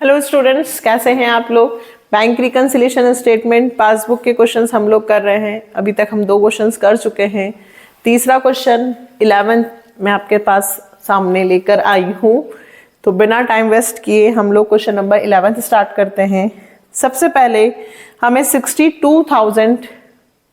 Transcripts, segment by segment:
Hello students, कैसे हैं आप लोग। बैंक रिकंसिलिएशन स्टेटमेंट पासबुक के क्वेश्चंस हम लोग कर रहे हैं। अभी तक हम 2 क्वेश्चंस कर चुके हैं। तीसरा क्वेश्चन 11 मैं आपके पास सामने लेकर आई हूँ। तो बिना टाइम वेस्ट किए हम लोग क्वेश्चन नंबर 11 स्टार्ट करते हैं। सबसे पहले हमें 62,000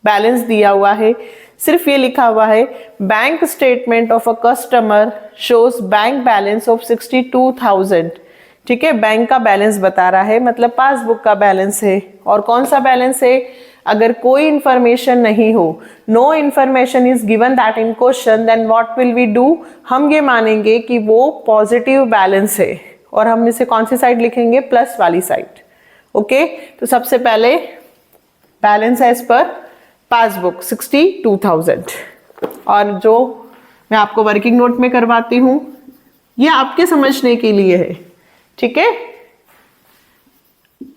बैलेंस दिया हुआ है। सिर्फ ये लिखा हुआ है bank statement of a customer shows bank balance of 62,000। ठीक है, बैंक का बैलेंस बता रहा है, मतलब पासबुक का बैलेंस है। और कौन सा बैलेंस है? अगर कोई इंफॉर्मेशन नहीं हो, no information is given that in question, then what will we do? हम ये मानेंगे कि वो पॉजिटिव बैलेंस है और हम इसे कौन सी साइड लिखेंगे? प्लस वाली साइड। ओके, तो सबसे पहले बैलेंस है इस पर पासबुक 62,000। और जो मैं आपको वर्किंग नोट में करवाती हूं, ये आपके समझने के लिए है। ठीक है,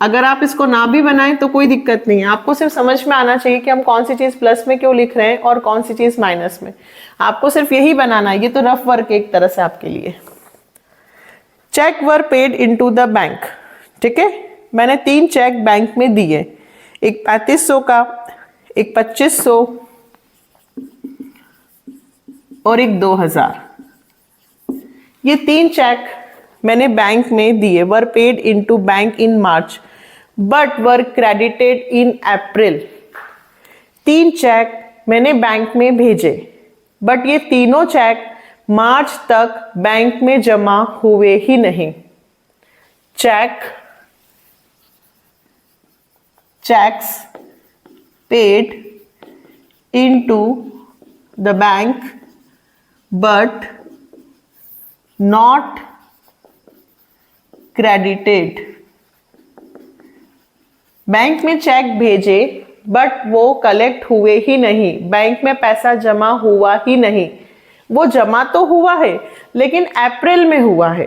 अगर आप इसको ना भी बनाएं तो कोई दिक्कत नहीं है, आपको सिर्फ समझ में आना चाहिए कि हम कौन सी चीज प्लस में क्यों लिख रहे हैं और कौन सी चीज माइनस में। आपको सिर्फ यही बनाना है। ये तो रफ वर्क एक तरह से आपके लिए। Cheque were paid into the bank. ठीक है, मैंने 3 चेक बैंक में दिए, एक 3500 का, एक 2500 और एक 2000। ये 3 चेक मैंने बैंक में दिए। Were paid into bank in March but were credited in April. 3 cheque मैंने बैंक में भेजे, बट ये तीनों चेक मार्च तक बैंक में जमा हुए ही नहीं। Checks paid into the bank but not credited. Bank में चेक भेजे बट वो कलेक्ट हुए ही नहीं, बैंक में पैसा जमा हुआ ही नहीं। वो जमा तो हुआ है लेकिन अप्रैल में हुआ है।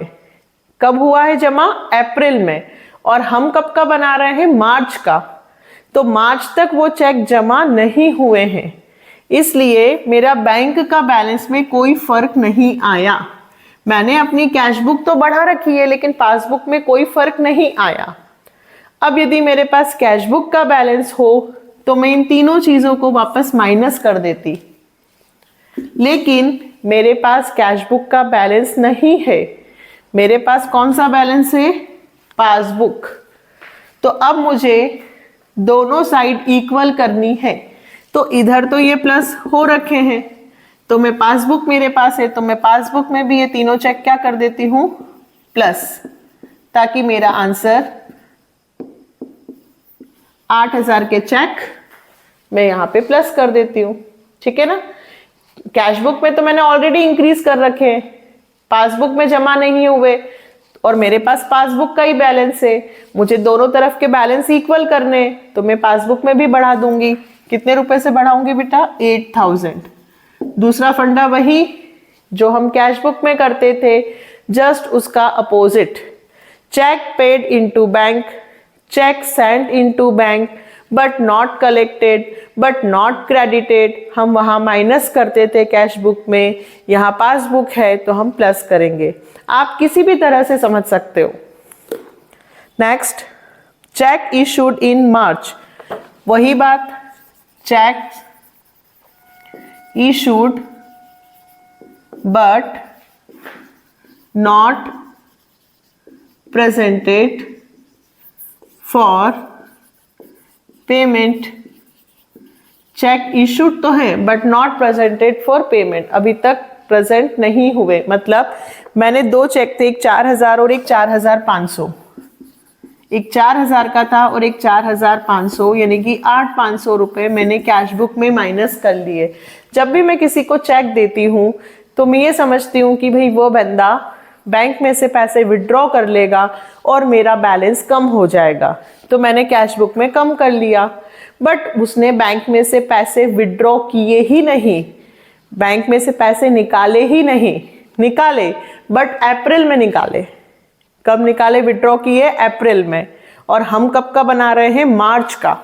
कब हुआ है जमा? अप्रैल में। और हम कब का बना रहे हैं? मार्च का। तो मार्च तक वो चेक जमा नहीं हुए हैं, इसलिए मेरा बैंक का बैलेंस में कोई फर्क नहीं आया। मैंने अपनी कैश बुक तो बढ़ा रखी है लेकिन पासबुक में कोई फर्क नहीं आया। अब यदि मेरे पास कैश बुक का बैलेंस हो तो मैं इन तीनों चीजों को वापस माइनस कर देती, लेकिन मेरे पास कैश बुक का बैलेंस नहीं है। मेरे पास कौन सा बैलेंस है? पासबुक। तो अब मुझे दोनों साइड इक्वल करनी है। तो इधर तो ये प्लस हो रखे हैं, तो मैं पासबुक मेरे पास है तो मैं पासबुक में भी ये तीनों चेक क्या कर देती हूं? प्लस, ताकि मेरा आंसर 8,000 के चेक मैं यहां पे प्लस कर देती हूं। ठीक है ना। कैश बुक में तो मैंने ऑलरेडी इंक्रीज कर रखे हैं, पासबुक में जमा नहीं हुए और मेरे पास पासबुक का ही बैलेंस है। मुझे दोनों तरफ के बैलेंस इक्वल करने, तो मैं पासबुक में भी बढ़ा दूंगी। कितने रुपए से बढ़ाऊंगी बेटा? 8,000। दूसरा फंडा वही जो हम कैश बुक में करते थे, जस्ट उसका opposite. Cheque paid into bank, cheque sent into bank but not collected but not credited. हम वहां माइनस करते थे कैश बुक में, यहां पासबुक है तो हम प्लस करेंगे। आप किसी भी तरह से समझ सकते हो। Next, cheque issued in March. वही बात, cheque issued but not presented for payment। Cheque issued तो है but not presented for payment, अभी तक प्रेजेंट नहीं हुए। मतलब मैंने 2 चेक थे, एक 4,000 और एक 4,500। एक 4,000 का था और एक 4,500, यानी कि 8,500 रुपए मैंने कैश बुक में माइनस कर लिए। जब भी मैं किसी को चेक देती हूँ तो मैं ये समझती हूँ कि भाई वो बंदा बैंक में से पैसे विड्रॉ कर लेगा और मेरा बैलेंस कम हो जाएगा, तो मैंने कैश बुक में कम कर लिया। बट उसने बैंक में से पैसे विड्रॉ किए ही नहीं, बैंक में से पैसे निकाले ही नहीं। निकाले बट अप्रैल में निकाले। कब निकाले? विड्रॉ किए अप्रैल में। और हम कब का बना रहे हैं? मार्च का।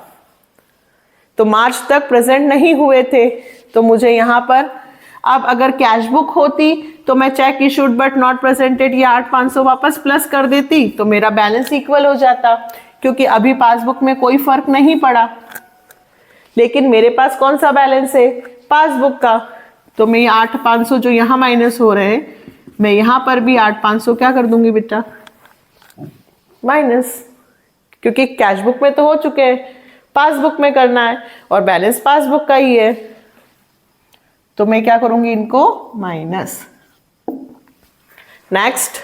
तो मार्च तक प्रेजेंट नहीं हुए थे, तो मुझे यहां पर अब अगर कैश बुक होती तो मैं check issued but not presented ये 8,500 वापस प्लस कर देती तो मेरा बैलेंस इक्वल हो जाता, क्योंकि अभी पासबुक में कोई फर्क नहीं पड़ा। लेकिन मेरे पास कौन सा बैलेंस है? पासबुक का। तो मैं 8,500 जो यहाँ माइनस हो रहे हैं, मैं यहाँ पर भी 8,500 क्या कर दूंगी बेटा? माइनस, क्योंकि कैश बुक में तो हो चुके हैं, पासबुक में करना है और बैलेंस पासबुक का ही है, तो मैं क्या करूंगी? इनको minus. Next,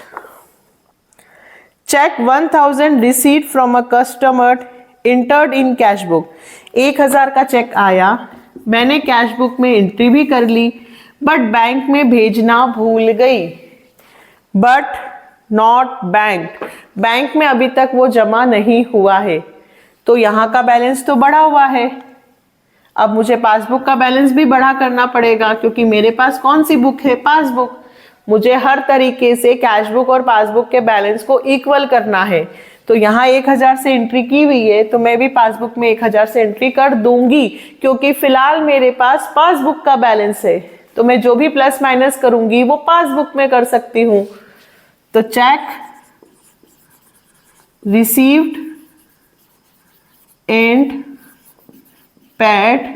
cheque 1,000 receipt from a customer entered in cash book. 1,000 का चेक आया, मैंने कैश बुक में एंट्री भी कर ली, बट बैंक में भेजना भूल गई। बट नॉट बैंक, बैंक में अभी तक वो जमा नहीं हुआ है, तो यहाँ का बैलेंस तो बढ़ा हुआ है। अब मुझे पासबुक का बैलेंस भी बढ़ा करना पड़ेगा, क्योंकि मेरे पास कौन सी बुक है? पासबुक। मुझे हर तरीके से कैश बुक और पासबुक के बैलेंस को इक्वल करना है। तो यहाँ 1,000 से एंट्री की हुई है, तो मैं भी पासबुक में 1,000 से एंट्री कर दूंगी, क्योंकि फिलहाल मेरे पास पासबुक का बैलेंस है। तो मैं जो भी प्लस माइनस करूंगी वो पासबुक में कर सकती हूं। तो check received and paid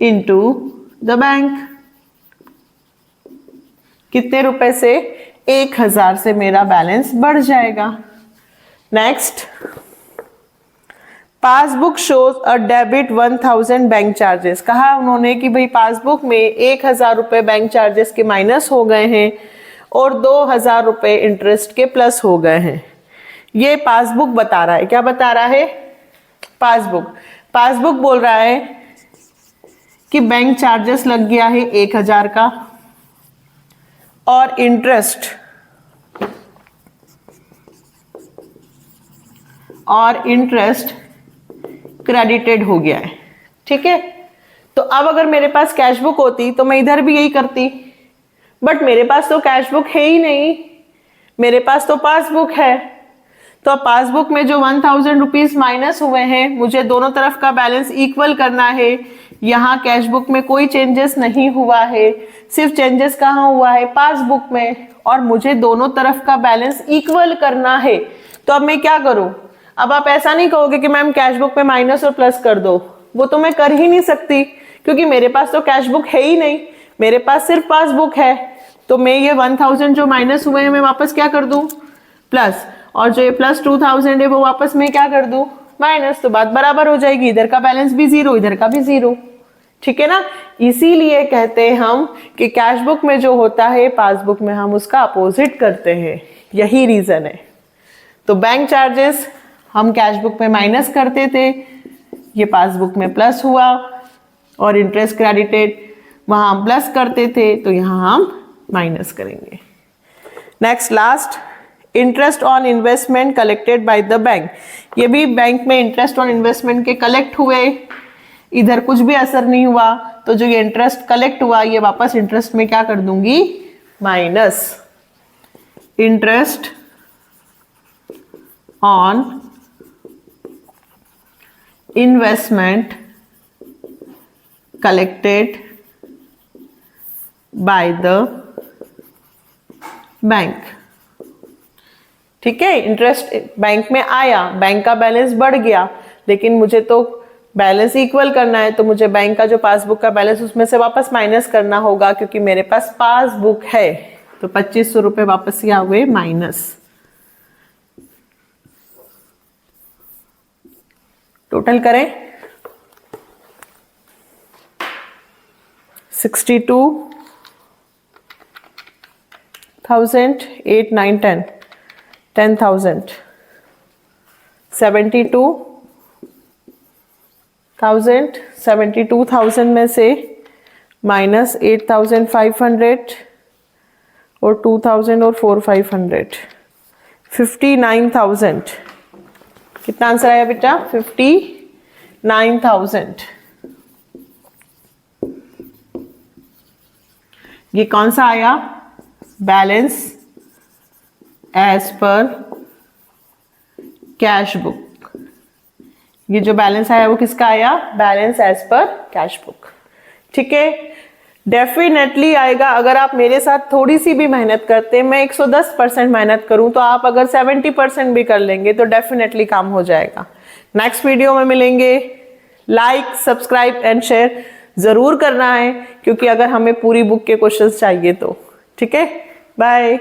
into the bank. कितने रुपए से? 1,000 से मेरा बैलेंस बढ़ जाएगा। Next, passbook shows a debit 1,000 bank charges. कहा उन्होंने कि भाई पासबुक में 1,000 रुपए बैंक चार्जेस के माइनस हो गए हैं और 2,000 रुपए इंटरेस्ट के प्लस हो गए हैं। ये पासबुक बता रहा है। क्या बता रहा है? पासबुक। पासबुक बोल रहा है कि बैंक चार्जेस लग गया है 1,000 का और इंटरेस्ट क्रेडिटेड हो गया है। ठीक है, तो अब अगर मेरे पास कैश बुक होती तो मैं इधर भी यही करती, बट मेरे पास तो कैश बुक है ही नहीं, मेरे पास तो पासबुक है। तो पासबुक में जो 1,000 रुपीज माइनस हुए हैं, मुझे दोनों तरफ का बैलेंस इक्वल करना है। यहाँ कैश बुक में कोई चेंजेस नहीं हुआ है, सिर्फ चेंजेस कहाँ हुआ है? पासबुक में, और मुझे दोनों तरफ का बैलेंस इक्वल करना है। तो अब मैं क्या करूं? अब आप ऐसा नहीं कहोगे कि मैम कैश बुक में माइनस और प्लस कर दो, वो तो मैं कर ही नहीं सकती, क्योंकि मेरे पास तो कैश बुक है ही नहीं, मेरे पास सिर्फ पासबुक है। तो मैं ये 1,000 जो माइनस हुए हैं मैं वापस क्या कर दूं? प्लस, और जो ये प्लस 2,000 है वो वापस मैं क्या कर दूं? माइनस। तो बात बराबर हो जाएगी, इधर का बैलेंस भी जीरो, इधर का भी जीरो। ठीक है ना? इसीलिए कहते हैं हम कि कैश बुक में जो होता है पासबुक में हम उसका अपोजिट करते हैं, यही रीजन है। तो बैंक चार्जेस हम कैश बुक में माइनस करते थे, ये पासबुक में प्लस हुआ, और इंटरेस्ट क्रेडिटेड वहां हम प्लस करते थे, तो यहां हम माइनस करेंगे। Next, last, interest on investment collected by the bank. ये भी बैंक में इंटरेस्ट ऑन इन्वेस्टमेंट के कलेक्ट हुए, इधर कुछ भी असर नहीं हुआ, तो जो ये इंटरेस्ट कलेक्ट हुआ ये वापस इंटरेस्ट में क्या कर दूंगी? Minus. Interest on investment collected by the bank. ठीक है, इंटरेस्ट बैंक में आया, बैंक का बैलेंस बढ़ गया, लेकिन मुझे तो बैलेंस इक्वल करना है, तो मुझे बैंक का जो पासबुक का बैलेंस उसमें से वापस माइनस करना होगा, क्योंकि मेरे पास पासबुक है। तो 2,500 रुपए वापस यहाँ हुए माइनस। टोटल करें 62,000, 8, 9, 10, 10,000, 72,000 में से माइनस 8,500 और 2,000 और 4,500, 59,000। कितना आंसर आया बेटा? 59,000। ये कौन सा आया? Balance as per cash book. ये जो बैलेंस आया वो किसका आया? Balance as per cash book. ठीक है, डेफिनेटली आएगा। अगर आप मेरे साथ थोड़ी सी भी मेहनत करते हैं, मैं 110% मेहनत करूं तो आप अगर 70% भी कर लेंगे तो डेफिनेटली काम हो जाएगा। नेक्स्ट वीडियो में मिलेंगे। लाइक, सब्सक्राइब एंड शेयर जरूर करना है, क्योंकि अगर हमें पूरी बुक के क्वेश्चंस चाहिए तो। ठीक है, बाय।